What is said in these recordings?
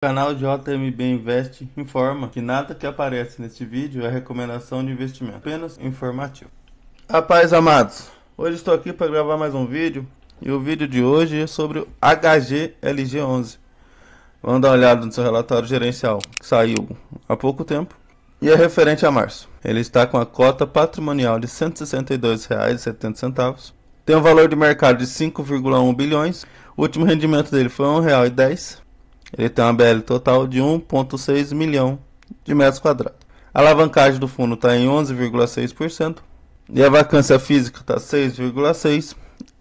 O canal JMB Invest informa que nada que aparece neste vídeo é recomendação de investimento, apenas informativo. Rapaz amados, hoje estou aqui para gravar mais um vídeo e o vídeo de hoje é sobre o HGLG11. Vamos dar uma olhada no seu relatório gerencial que saiu há pouco tempo e é referente a março. Ele está com a cota patrimonial de R$ 162,70, tem um valor de mercado de 5,1 bilhões, o último rendimento dele foi R$ 1,10. Ele tem uma BL total de 1,6 milhão de metros quadrados. A alavancagem do fundo está em 11,6%. E a vacância física está 6,6%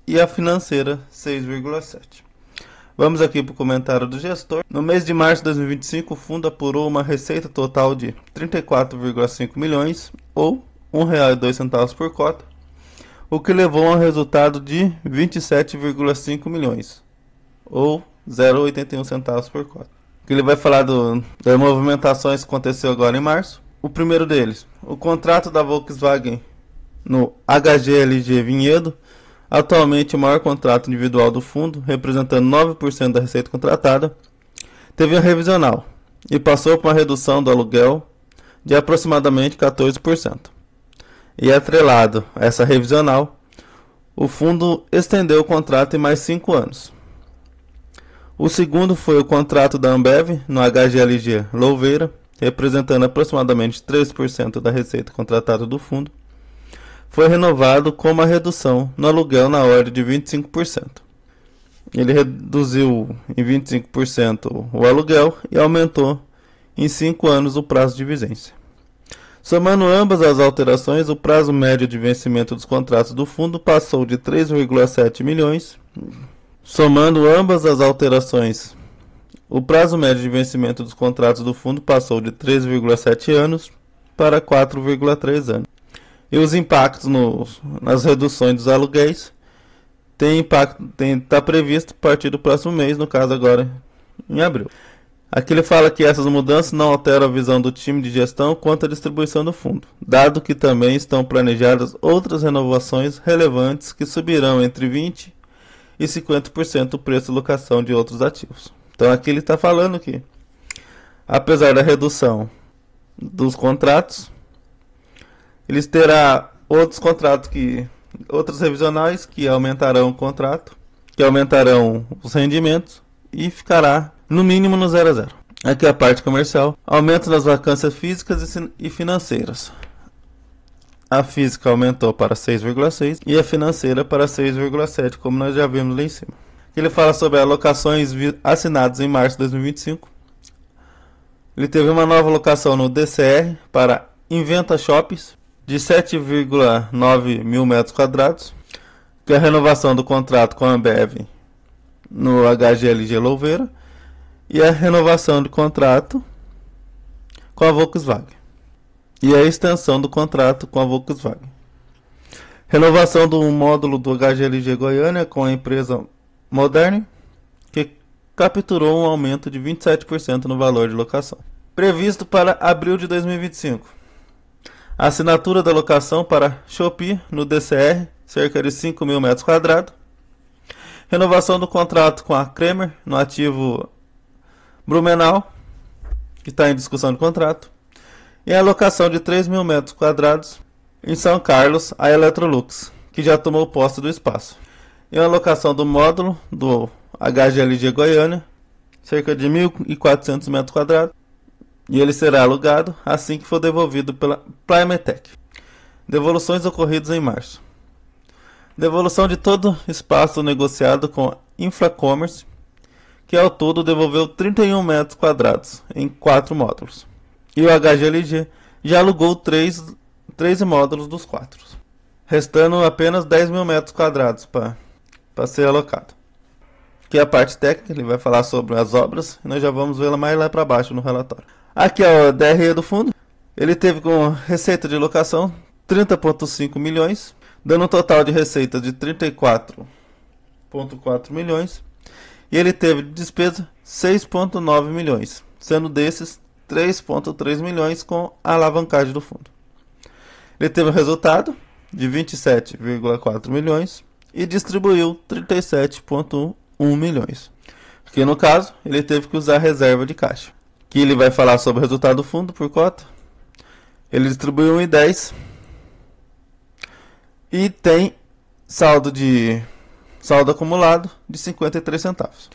e a financeira 6,7%. Vamos aqui para o comentário do gestor. No mês de março de 2025, o fundo apurou uma receita total de 34,5 milhões ou R$ 1,02 por cota, o que levou a um resultado de 27,5 milhões ou 0,81 centavos por cota. Que ele vai falar das movimentações que aconteceu agora em março. O primeiro deles, o contrato da Volkswagen no HGLG Vinhedo, atualmente o maior contrato individual do fundo, representando 9% da receita contratada, teve um revisional e passou por uma redução do aluguel de aproximadamente 14%. E atrelado a essa revisional, o fundo estendeu o contrato em mais 5 anos. O segundo foi o contrato da Ambev no HGLG Louveira, representando aproximadamente 3% da receita contratada do fundo. Foi renovado com uma redução no aluguel na ordem de 25%. Ele reduziu em 25% o aluguel e aumentou em 5 anos o prazo de vigência. Somando ambas as alterações, o prazo médio de vencimento dos contratos do fundo passou de 3,7 milhões. Somando ambas as alterações, o prazo médio de vencimento dos contratos do fundo passou de 3,7 anos para 4,3 anos. E os impactos nas reduções dos aluguéis está previsto a partir do próximo mês, no caso agora em abril. Aqui ele fala que essas mudanças não alteram a visão do time de gestão quanto à distribuição do fundo, dado que também estão planejadas outras renovações relevantes que subirão entre 20% e 50% o preço de locação de outros ativos. Então aqui ele está falando que, apesar da redução dos contratos, eles terão outros contratos outros revisionais que aumentarão o contrato, que aumentarão os rendimentos e ficará no mínimo no 0 a 0. Aqui a parte comercial, aumento nas vacâncias físicas e financeiras. A física aumentou para 6,6 e a financeira para 6,7, como nós já vimos lá em cima. Ele fala sobre alocações assinadas em março de 2025. Ele teve uma nova alocação no DCR para Inventa Shoppings de 7,9 mil metros quadrados, que é a renovação do contrato com a Ambev no HGLG Louveira e a renovação do contrato com a Volkswagen e a extensão do contrato com a Volkswagen. Renovação do módulo do HGLG Goiânia com a empresa Moderne, que capturou um aumento de 27% no valor de locação. Previsto para abril de 2025. A assinatura da locação para Shopee no DCR, cerca de 5 mil metros quadrados. Renovação do contrato com a Kremer no ativo Blumenau, que está em discussão de contrato. E a alocação de 3 mil metros quadrados em São Carlos, a Electrolux, que já tomou posse do espaço. E a alocação do módulo do HGLG Goiânia, cerca de 1.400 metros quadrados, e ele será alugado assim que for devolvido pela Primetech. Devoluções ocorridas em março. Devolução de todo espaço negociado com a Infracommerce, que ao todo devolveu 31 metros quadrados em 4 módulos. E o HGLG já alugou 13 módulos dos 4, restando apenas 10 mil metros quadrados para ser alocado. Aqui é a parte técnica, ele vai falar sobre as obras, e nós já vamos vê-la mais lá para baixo no relatório. Aqui é o DRE do fundo, ele teve com receita de locação 30,5 milhões, dando um total de receita de 34,4 milhões, e ele teve despesa 6,9 milhões, sendo desses 3,3 milhões com a alavancagem do fundo. Ele teve um resultado de 27,4 milhões e distribuiu 37,1 milhões. Que no caso, ele teve que usar reserva de caixa. Que ele vai falar sobre o resultado do fundo por cota. Ele distribuiu 1,10 e tem saldo acumulado de 53 centavos.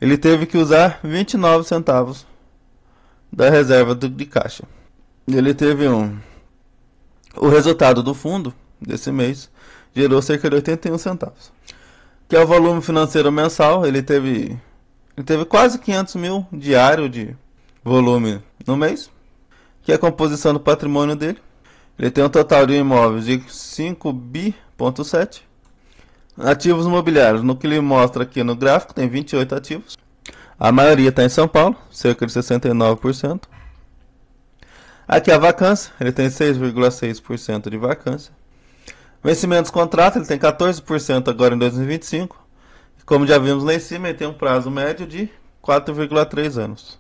Ele teve que usar 29 centavos da reserva de caixa. Ele teve o resultado do fundo desse mês gerou cerca de 81 centavos. Que é o volume financeiro mensal. Ele teve quase 500 mil diário de volume no mês. Que é a composição do patrimônio dele. Ele tem um total de imóveis de 5,7 bi. Ativos imobiliários, no que ele mostra aqui no gráfico, tem 28 ativos. A maioria está em São Paulo, cerca de 69%. Aqui a vacância, ele tem 6,6% de vacância. Vencimentos contrato, ele tem 14% agora em 2025. Como já vimos lá em cima, ele tem um prazo médio de 4,3 anos.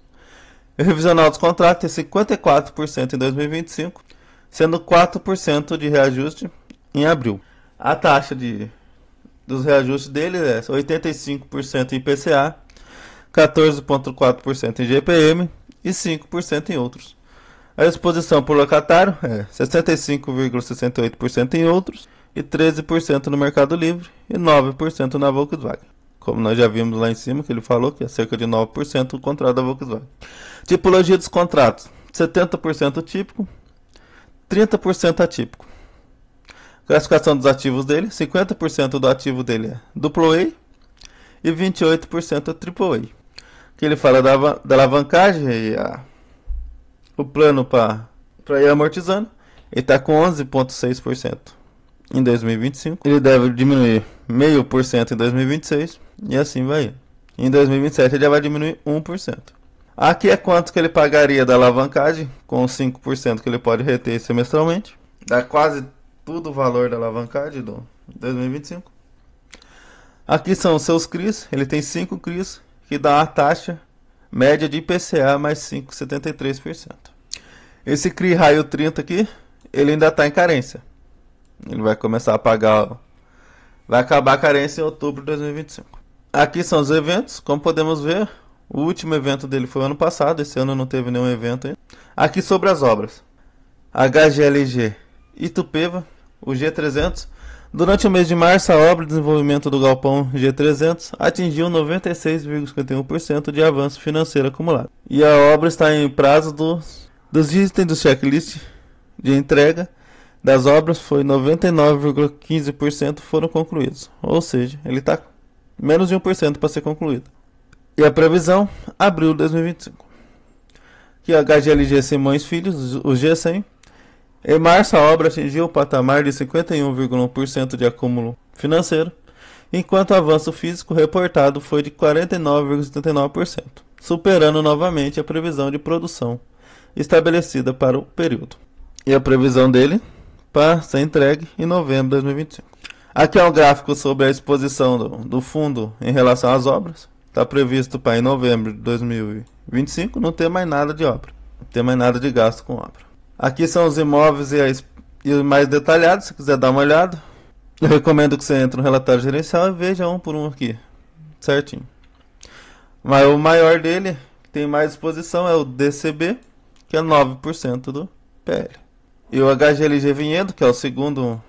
O revisional dos contratos tem 54% em 2025, sendo 4% de reajuste em abril. A taxa dos reajustes dele é 85% em IPCA, 14,4% em GPM e 5% em outros. A exposição por locatário é 65,68% em outros e 13% no Mercado Livre e 9% na Volkswagen. Como nós já vimos lá em cima, que ele falou que é cerca de 9% o contrato da Volkswagen. Tipologia dos contratos: 70% típico, 30% atípico. Classificação dos ativos dele: 50% do ativo dele é AA e 28% é AAA. Que ele fala da alavancagem e o plano para ir amortizando. Ele está com 11,6% em 2025. Ele deve diminuir 0,5% em 2026 e assim vai. Em 2027 ele já vai diminuir 1%. Aqui é quanto que ele pagaria da alavancagem, com os 5% que ele pode reter semestralmente. Dá quase tudo o valor da alavancagem do 2025. Aqui são os seus CRIs. Ele tem 5 CRIs, que dá uma taxa média de IPCA mais 5,73%. Esse CRI raio 30 aqui, ele ainda está em carência. Ele vai começar a pagar, vai acabar a carência em outubro de 2025. Aqui são os eventos. Como podemos ver, o último evento dele foi ano passado. Esse ano não teve nenhum evento ainda. Aqui sobre as obras: HGLG Itupeva, o G300. Durante o mês de março, a obra de desenvolvimento do galpão G300 atingiu 96,51% de avanço financeiro acumulado. E a obra está em prazo dos itens do checklist de entrega das obras, foi 99,15% foram concluídos. Ou seja, ele está menos de 1% para ser concluído. E a previsão, abril de 2025. Aqui a HGLG Simões Filhos, o G100. Em março, a obra atingiu o patamar de 51,1% de acúmulo financeiro, enquanto o avanço físico reportado foi de 49,79%, superando novamente a previsão de produção estabelecida para o período. E a previsão dele para ser entregue em novembro de 2025. Aqui é um gráfico sobre a exposição do fundo em relação às obras. Está previsto para em novembro de 2025 não ter mais nada de obra, não ter mais nada de gasto com obra. Aqui são os imóveis e mais detalhados, se quiser dar uma olhada. Eu recomendo que você entre no relatório gerencial e veja um por um aqui, certinho. Mas o maior dele, que tem mais exposição, é o DCB, que é 9% do PL. E o HGLG Vinhedo, que é o segundo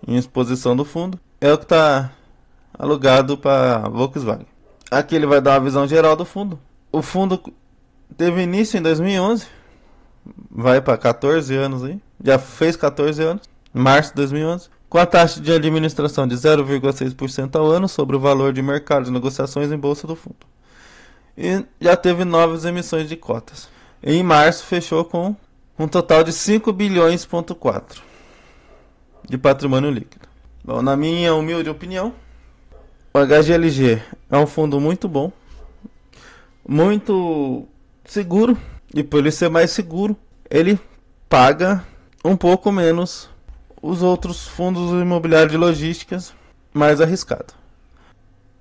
em exposição do fundo, é o que está alugado para Volkswagen. Aqui ele vai dar uma visão geral do fundo. O fundo teve início em 2011. Vai para 14 anos aí. Já fez 14 anos. Março de 2011. Com a taxa de administração de 0,6% ao ano sobre o valor de mercado de negociações em bolsa do fundo. E já teve novas emissões de cotas. E em março fechou com um total de 5 bilhões,4 de patrimônio líquido. Bom, na minha humilde opinião, o HGLG é um fundo muito bom. Muito seguro. E por ele ser mais seguro, ele paga um pouco menos os outros fundos imobiliários de logísticas mais arriscados.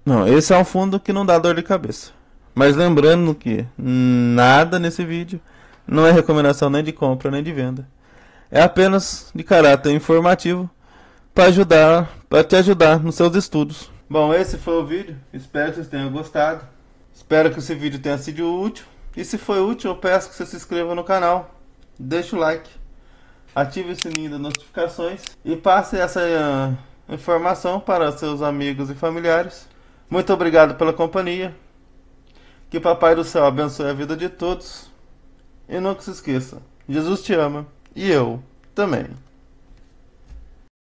Não, esse é um fundo que não dá dor de cabeça. Mas lembrando que nada nesse vídeo não é recomendação nem de compra nem de venda. É apenas de caráter informativo para te ajudar nos seus estudos. Bom, esse foi o vídeo. Espero que vocês tenham gostado. Espero que esse vídeo tenha sido útil. E se foi útil, eu peço que você se inscreva no canal, deixe o like, ative o sininho das notificações e passe essa informação para seus amigos e familiares. Muito obrigado pela companhia. Que Papai do Céu abençoe a vida de todos. E nunca se esqueça, Jesus te ama e eu também.